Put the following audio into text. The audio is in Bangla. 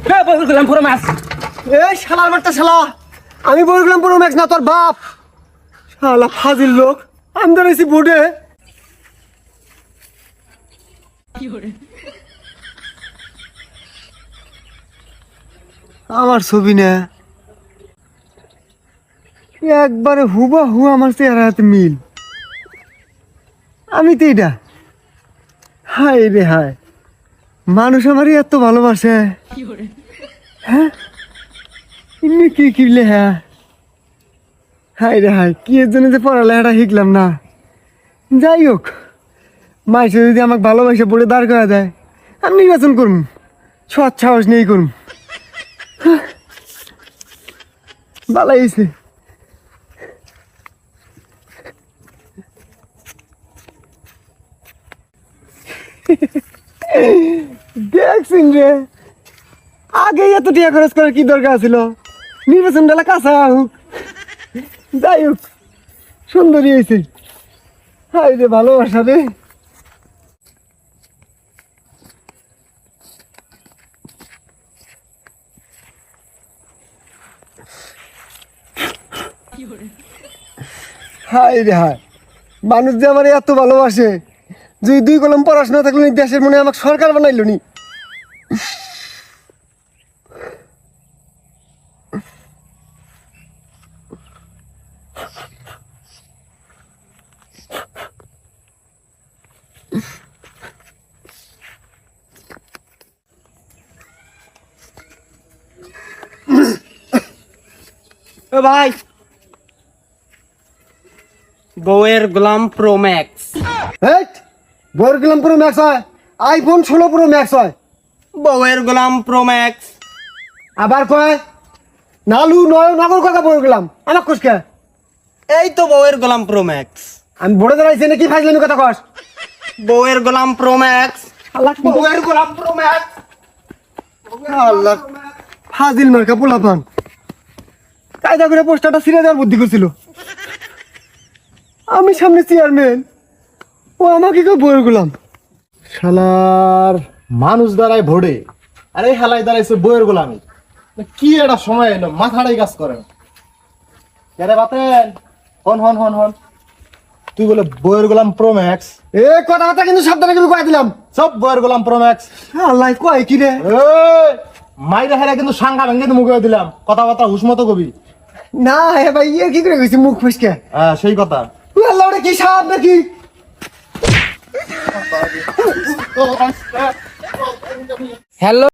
বউয়ের গোলাম পুরো ম্যাক্স। এই শালার মারটা শালা, আমি বললাম পুরো ম্যাক্স না তোর বাপ। শালা ফাজিল লোক, আমি ধরেছি বুড়ে। আমার ছবি না একবারে হুবাহু আমার চেহারা হাতে মিল। আমি তো এটা, হায় রে হায়, মানুষ আমারই এত ভালোবাসে। হ্যাঁ এমনি কি কিনলে? হ্যাঁ হায় রে হায়, কি এর জন্য যে পড়ালেখাটা শিখলাম না। যাই হোক, মাইসে যদি আমাকে ভালোবাসে পড়ে দাঁড় করা দেয়, আমি নির্বাচন করুন, সৎ সাহস নিয়েই করুন। ভালো হয়েছে। দেখছেন রে, আগে এত টাকা খরচ করার কি দরকার ছিল? নির্বাচন ডালা কাঁচা হোক, যাই হোক, সুন্দরী হয়েছে। হাই রে ভালোবাসা রে। হাই রে হায়, মানুষ যে আমার এত ভালোবাসে, যদি 2 কলম পড়াশোনা থাকলো নি, দেশের মনে আমাকে সরকার বানাইলো নি। ও ভাই, বউয়ের গোলাম প্রো ম্যাক্স। হেট, বউয়ের গোলাম প্রো ম্যাক্স হয়, আইফোন 16 প্রো ম্যাক্স হয়। বউয়ের গোলাম প্রো ম্যাক্স। আবার কয় নালু নয় নগর কথা বউয়ের গোলাম, আমার কুসকে। এই তো বউয়ের গোলাম প্রো ম্যাক্স। আমি বড় দাঁড়াইছি নাকি ফাইজলামি কথা কস? বউয়ের গোলাম প্রো ম্যাক্স। আল্লাহ, বউয়ের গোলাম প্রো ম্যাক্স। আল্লাহ, ফাজিল মার্কা পোলাপান কায়দা করে পোস্টারটা ছিঁড়ে দেওয়ার বুদ্ধি করছিল। আমি সামনে চেয়ারম্যান, ও আমাকে কেউ বউয়ের গোলাম। শালার মানুষ দাঁড়ায় ভোরে, আরে হালাই দাঁড়াইছে বইয়ের গোলামি। কি একটা সময় এলো, মাথাটাই কাজ করে না। আরে বাতেন, হন হন হন হন, তুই বলে বইয়ের গোলাম প্রো ম্যাক্স? এ কথাবার্তা কিন্তু সাবধানে কিন্তু কয়ে দিলাম। সব বইয়ের গোলাম প্রো ম্যাক্স। আল্লাহ কয় কি রে? মাইরা হেরা কিন্তু সাংঘা ভেঙে মুখে দিলাম, কথাবার্তা হুসমতো কবি। না হে ভাই, ইয়ে কি করে গেছি মুখ ফুসকে? হ্যাঁ সেই কথা। আল্লাহ, ওটা কি সাপ নাকি? হ্যালো।